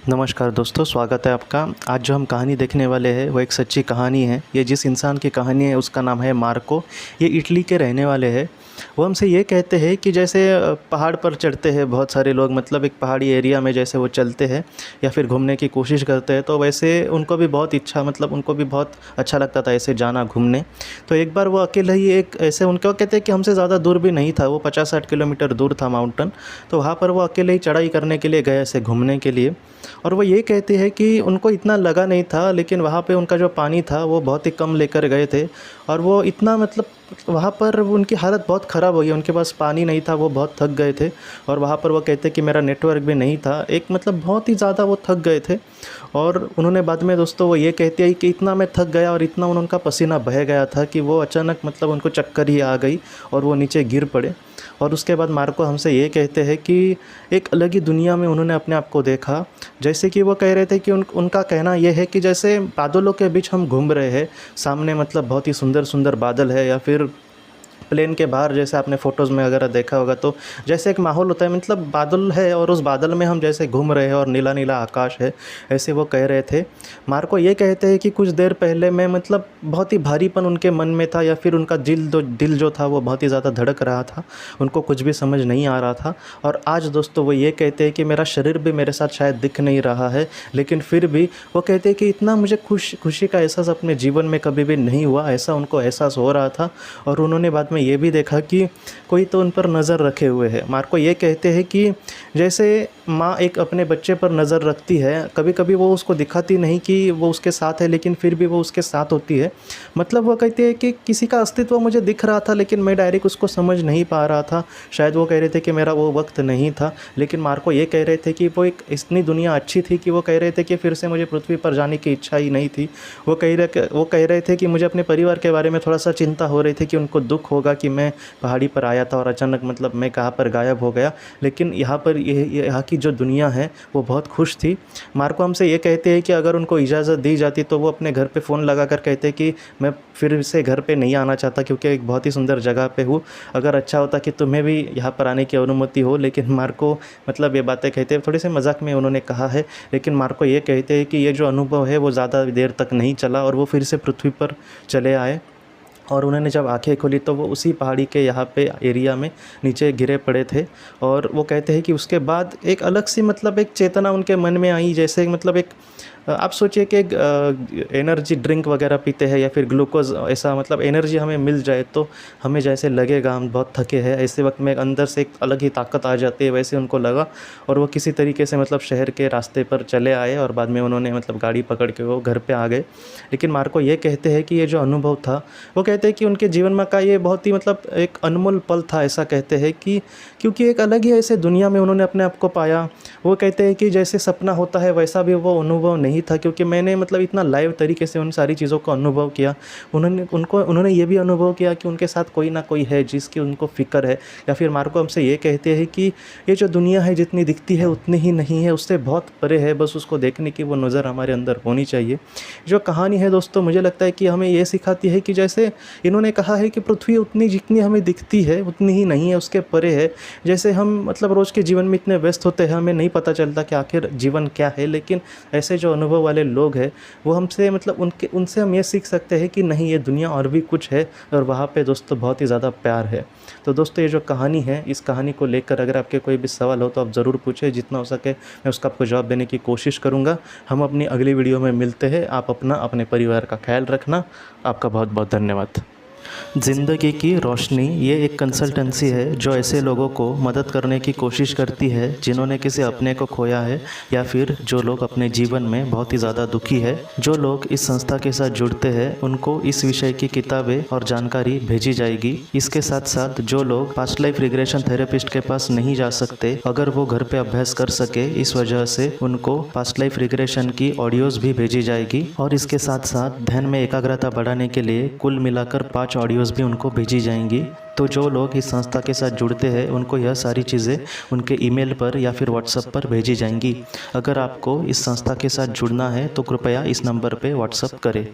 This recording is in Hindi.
नमस्कार दोस्तों, स्वागत है आपका। आज जो हम कहानी देखने वाले हैं वो एक सच्ची कहानी है। ये जिस इंसान की कहानी है उसका नाम है मार्को। ये इटली के रहने वाले हैं। वो हमसे ये कहते हैं कि जैसे पहाड़ पर चढ़ते हैं बहुत सारे लोग, मतलब एक पहाड़ी एरिया में जैसे वो चलते हैं या फिर घूमने की कोशिश करते हैं, तो वैसे उनको भी बहुत इच्छा, मतलब उनको भी बहुत अच्छा लगता था ऐसे जाना घूमने। तो एक बार वो अकेले ही एक ऐसे, उनको कहते हैं कि हमसे ज़्यादा दूर भी नहीं था, वो 50-60 किलोमीटर दूर था माउंटेन। तो वहाँ पर वो अकेले ही चढ़ाई करने के लिए गए ऐसे घूमने के लिए। और वो ये कहते हैं कि उनको इतना लगा नहीं था, लेकिन वहाँ पे उनका जो पानी था वो बहुत ही कम लेकर गए थे। और वो इतना, मतलब वहाँ पर उनकी हालत बहुत ख़राब हो गई, उनके पास पानी नहीं था, वो बहुत थक गए थे। और वहाँ पर वो कहते हैं कि मेरा नेटवर्क भी नहीं था, एक मतलब बहुत ही ज़्यादा वो थक गए थे। और उन्होंने बाद में दोस्तों वो ये कहते हैं कि इतना मैं थक गया और इतना उनका पसीना बह गया था कि वो अचानक, मतलब उनको चक्कर ही आ गई और वो नीचे गिर पड़े। और उसके बाद मार्को हमसे ये कहते हैं कि एक अलग ही दुनिया में उन्होंने अपने आप को देखा। जैसे कि वो कह रहे थे कि उनका कहना ये है कि जैसे बादलों के बीच हम घूम रहे हैं, सामने मतलब बहुत ही सुंदर सुंदर बादल है, या फिर प्लेन के बाहर जैसे आपने फ़ोटोज़ में अगर देखा होगा तो जैसे एक माहौल होता है, मतलब बादल है और उस बादल में हम जैसे घूम रहे हैं और नीला नीला आकाश है, ऐसे वो कह रहे थे। मार्को ये कहते हैं कि कुछ देर पहले मैं, मतलब बहुत ही भारीपन उनके मन में था, या फिर उनका दिल जो था वो बहुत ही ज़्यादा धड़क रहा था, उनको कुछ भी समझ नहीं आ रहा था। और आज दोस्तों वो ये कहते हैं कि मेरा शरीर भी मेरे साथ शायद दिख नहीं रहा है, लेकिन फिर भी वो कहते हैं कि इतना मुझे खुशी का एहसास अपने जीवन में कभी भी नहीं हुआ, ऐसा उनको एहसास हो रहा था। और उन्होंने बाद में ये भी देखा कि कोई तो उन पर नज़र रखे हुए है। मार्को ये कहते हैं कि जैसे माँ एक अपने बच्चे पर नज़र रखती है, कभी कभी वो उसको दिखाती नहीं कि वो उसके साथ है, लेकिन फिर भी वो उसके साथ होती है। मतलब वो कहते हैं कि किसी का अस्तित्व मुझे दिख रहा था, लेकिन मैं डायरेक्ट उसको समझ नहीं पा रहा था। शायद वो कह रहे थे कि मेरा वो वक्त नहीं था, लेकिन मार्को ये कह रहे थे कि वो एक इतनी दुनिया अच्छी थी कि वो कह रहे थे कि फिर से मुझे पृथ्वी पर जाने की इच्छा ही नहीं थी। वो कह रहे थे कि मुझे अपने परिवार के बारे में थोड़ा सा चिंता हो रही थी कि उनको दुख होगा कि मैं पहाड़ी पर आया था और अचानक, मतलब मैं कहाँ पर गायब हो गया। लेकिन यहाँ पर यहाँ की जो दुनिया है वो बहुत खुश थी। मार्को हमसे ये कहते हैं कि अगर उनको इजाज़त दी जाती तो वो अपने घर पे फ़ोन लगा कर कहते कि मैं फिर से घर पे नहीं आना चाहता, क्योंकि एक बहुत ही सुंदर जगह पे हूँ, अगर अच्छा होता कि तुम्हें भी यहाँ पर आने की अनुमति हो। लेकिन मार्को, मतलब ये बातें कहते हैं, थोड़े से मजाक में उन्होंने कहा है, लेकिन मार्को ये कहते हैं कि ये जो अनुभव है वो ज़्यादा देर तक नहीं चला और वो फिर से पृथ्वी पर चले आए। और उन्होंने जब आंखें खोली तो वो उसी पहाड़ी के यहाँ पे एरिया में नीचे गिरे पड़े थे। और वो कहते हैं कि उसके बाद एक अलग सी, मतलब एक चेतना उनके मन में आई, जैसे मतलब एक, आप सोचिए कि एक एनर्जी ड्रिंक वगैरह पीते हैं या फिर ग्लूकोज, ऐसा मतलब एनर्जी हमें मिल जाए तो हमें जैसे लगेगा हम बहुत थके हैं, ऐसे वक्त में अंदर से एक अलग ही ताकत आ जाती है, वैसे उनको लगा। और वो किसी तरीके से, मतलब शहर के रास्ते पर चले आए और बाद में उन्होंने, मतलब गाड़ी पकड़ के वो घर पे आ गए। लेकिन मार्को ये कहते हैं कि ये जो अनुभव था, वो कहते हैं कि उनके जीवन में का ये बहुत ही, मतलब एक अनमोल पल था, ऐसा कहते हैं कि क्योंकि एक अलग ही ऐसे दुनिया में उन्होंने अपने आप को पाया। वो कहते हैं कि जैसे सपना होता है वैसा भी वो अनुभव नहीं था, क्योंकि मैंने, मतलब इतना लाइव तरीके से उन सारी चीज़ों को अनुभव किया। उन्होंने ये भी अनुभव किया कि उनके साथ कोई ना कोई है जिसकी उनको फ़िक्र है। या फिर मार्को हमसे ये कहते हैं कि ये जो दुनिया है जितनी दिखती है उतनी ही नहीं है, उससे बहुत परे है, बस उसको देखने की वो नज़र हमारे अंदर होनी चाहिए। जो कहानी है दोस्तों, मुझे लगता है कि हमें ये सिखाती है कि जैसे इन्होंने कहा है कि पृथ्वी उतनी जितनी हमें दिखती है उतनी ही नहीं है, उसके परे है। जैसे हम, मतलब रोज़ के जीवन में इतने व्यस्त होते हैं, हमें नहीं पता चलता कि आखिर जीवन क्या है, लेकिन ऐसे जो अनुभव वाले लोग हैं वो हमसे, मतलब उनसे हम ये सीख सकते हैं कि नहीं, ये दुनिया और भी कुछ है, और वहाँ पे दोस्तों बहुत ही ज़्यादा प्यार है। तो दोस्तों ये जो कहानी है, इस कहानी को लेकर अगर आपके कोई भी सवाल हो तो आप ज़रूर पूछें, जितना हो सके मैं उसका आपको जवाब देने की कोशिश करूँगा। हम अपनी अगली वीडियो में मिलते हैं। आप अपना, अपने परिवार का ख्याल रखना। आपका बहुत बहुत धन्यवाद। ज़िंदगी की रोशनी ये एक कंसल्टेंसी है जो ऐसे लोगों को मदद करने की कोशिश करती है जिन्होंने किसी अपने को खोया है, या फिर जो लोग अपने जीवन में बहुत ही ज़्यादा दुखी है। जो लोग इस संस्था के साथ जुड़ते हैं उनको इस विषय की किताबें और जानकारी भेजी जाएगी। इसके साथ साथ जो लोग पास्ट लाइफ रिग्रेशन थेरेपिस्ट के पास नहीं जा सकते, अगर वो घर पे अभ्यास कर सके, इस वजह से उनको पास्ट लाइफ रिग्रेशन की ऑडियोज भी भेजी जाएगी। और इसके साथ साथ ध्यान में एकाग्रता बढ़ाने के लिए कुल मिलाकर 5 ऑडियोज़ भी उनको भेजी जाएंगी। तो जो लोग इस संस्था के साथ जुड़ते हैं उनको यह सारी चीज़ें उनके ईमेल पर या फिर व्हाट्सएप पर भेजी जाएंगी। अगर आपको इस संस्था के साथ जुड़ना है तो कृपया इस नंबर पे व्हाट्सएप करें।